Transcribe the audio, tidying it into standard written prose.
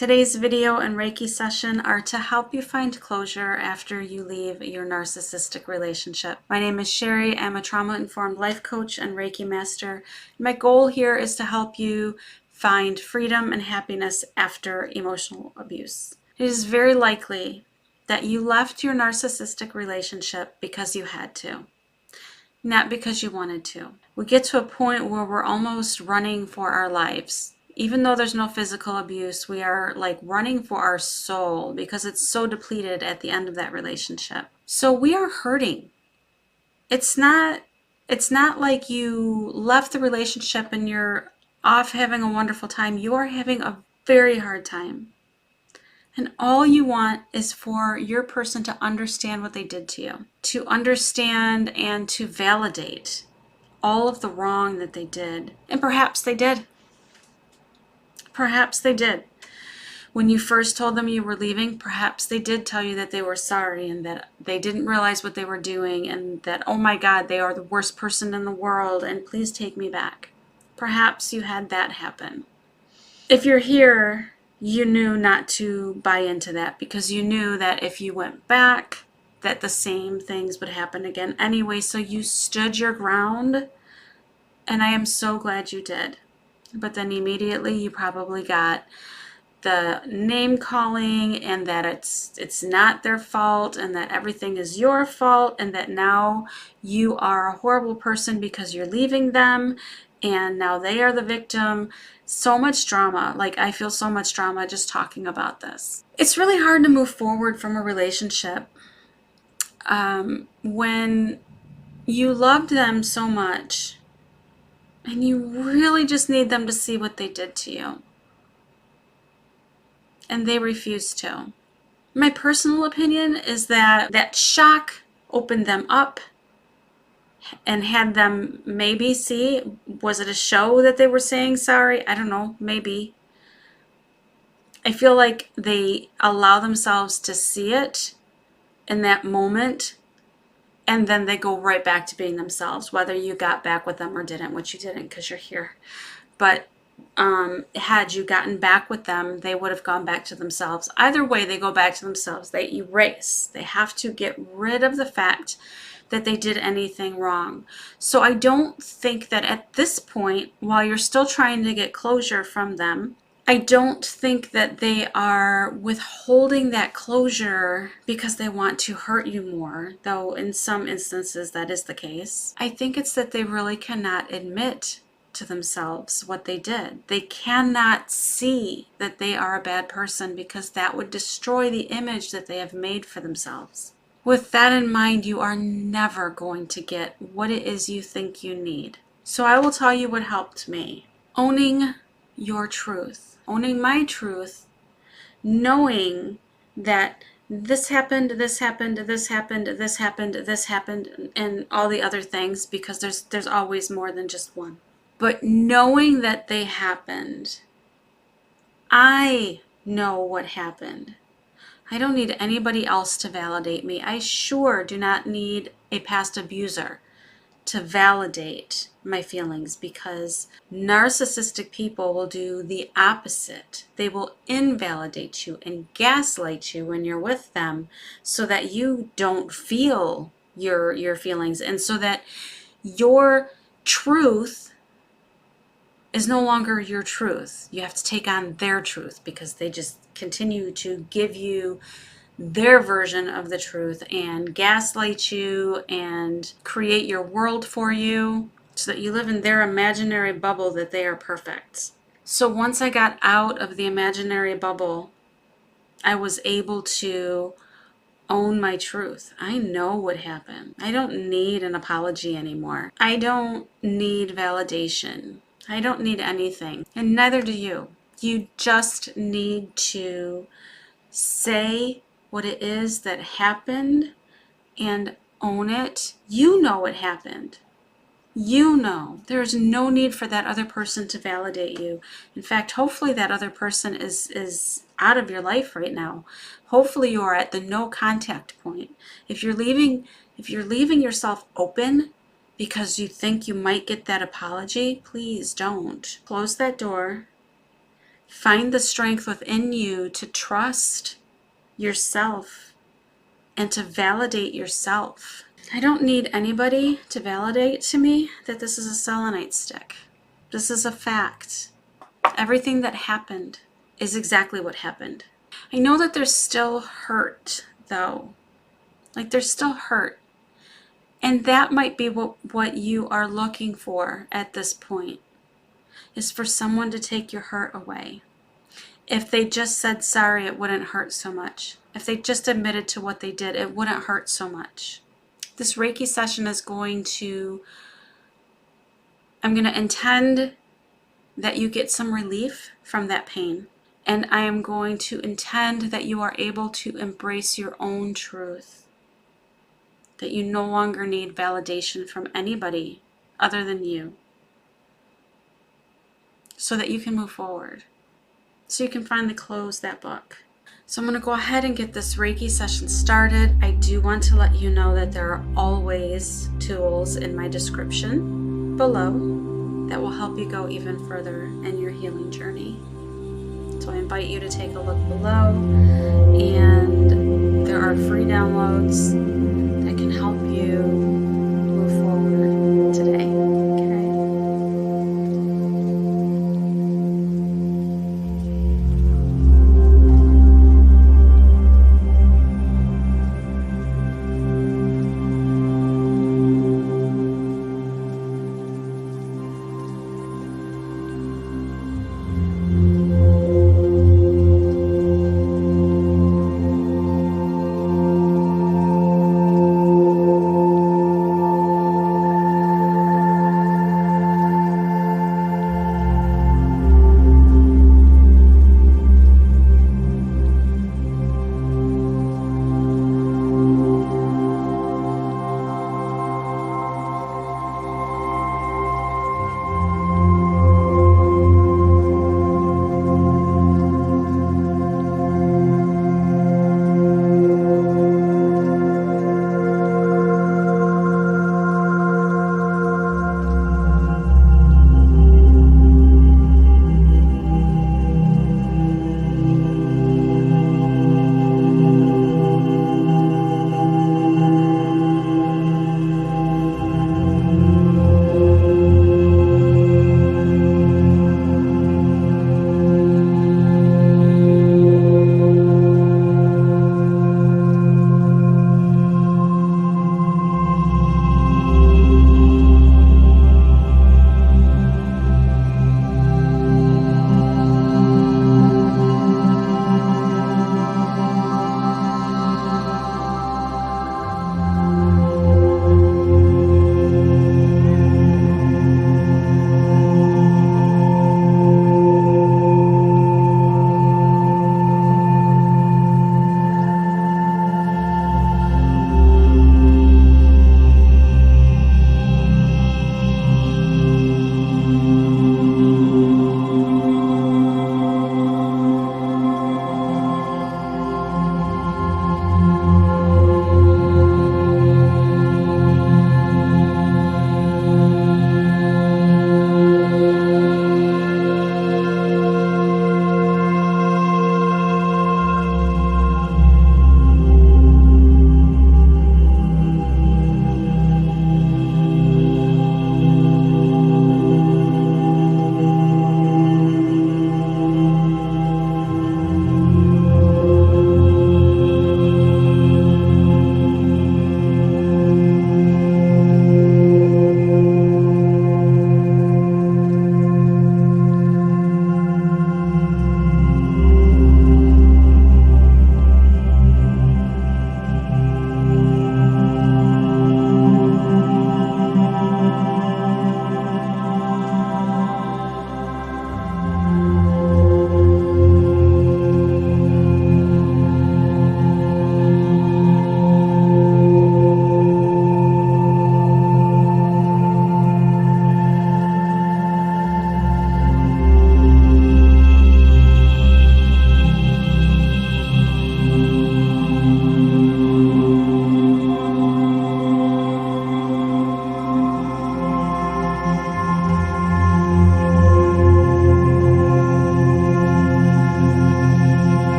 Today's video and Reiki session are to help you find closure after you leave your narcissistic relationship. My name is Sherry. I'm a trauma-informed life coach and Reiki master. My goal here is to help you find freedom and happiness after emotional abuse. It is very likely that you left your narcissistic relationship because you had to, not because you wanted to. We get to a point where we're almost running for our lives. Even though there's no physical abuse, we are like running for our soul because it's so depleted at the end of that relationship. So we are hurting. It's not like you left the relationship and you're off having a wonderful time. You are having a very hard time. And all you want is for your person to understand what they did to you, to understand and to validate all of the wrong that they did. And perhaps they did. Perhaps they did. When you first told them you were leaving, perhaps they did tell you that they were sorry and that they didn't realize what they were doing and that, oh my God, they are the worst person in the world and please take me back. Perhaps you had that happen. If you're here, you knew not to buy into that because you knew that if you went back, that the same things would happen again anyway. So you stood your ground, and I am so glad you did. But then immediately you probably got the name calling and that it's not their fault and that everything is your fault and that now you are a horrible person because you're leaving them and now they are the victim. So much drama. Like, I feel so much drama just talking about this. It's really hard to move forward from a relationship when you loved them so much and you really just need them to see what they did to you. And they refuse to. My personal opinion is that that shock opened them up and had them maybe see, was it a show that they were saying sorry? I don't know, maybe. I feel like they allow themselves to see it in that moment and then they go right back to being themselves, whether you got back with them or didn't, which you didn't because you're here. But had you gotten back with them, they would have gone back to themselves. Either way, they go back to themselves. They erase. They have to get rid of the fact that they did anything wrong. So I don't think that at this point, while you're still trying to get closure from them, I don't think that they are withholding that closure because they want to hurt you more, though in some instances that is the case. I think it's that they really cannot admit to themselves what they did. They cannot see that they are a bad person because that would destroy the image that they have made for themselves. With that in mind, you are never going to get what it is you think you need. So I will tell you what helped me. Owning your truth. Owning my truth, knowing that this happened, this happened, this happened, this happened, this happened, and all the other things, because there's always more than just one. But knowing that they happened, I know what happened. I don't need anybody else to validate me. I sure do not need a past abuser to validate my feelings because narcissistic people will do the opposite. They will invalidate you and gaslight you when you're with them so that you don't feel your feelings and so that your truth is no longer your truth. You have to take on their truth because they just continue to give you their version of the truth and gaslight you and create your world for you so that you live in their imaginary bubble that they are perfect. So once I got out of the imaginary bubble, I was able to own my truth. I know what happened. I don't need an apology anymore. I don't need validation. I don't need anything. And neither do you. You just need to say what it is that happened and own it. You know what happened. You know. There's no need for that other person to validate you. In fact, hopefully that other person is out of your life right now. Hopefully you are at the no contact point. If you're leaving yourself open because you think you might get that apology, please don't. Close that door. Find the strength within you to trust yourself and to validate yourself. I don't need anybody to validate to me that this is a selenite stick. This is a fact. Everything that happened is exactly what happened. I know that there's still hurt, though. Like, there's still hurt. And that might be what you are looking for at this point, is for someone to take your hurt away. If they just said sorry, it wouldn't hurt so much. If they just admitted to what they did, it wouldn't hurt so much. This Reiki session is I'm going to intend that you get some relief from that pain. And I am going to intend that you are able to embrace your own truth. That you no longer need validation from anybody other than you. So that you can move forward. So you can finally close that book. So I'm going to go ahead and get this Reiki session started. I do want to let you know that there are always tools in my description below that will help you go even further in your healing journey. So I invite you to take a look below, and there are free downloads that can help you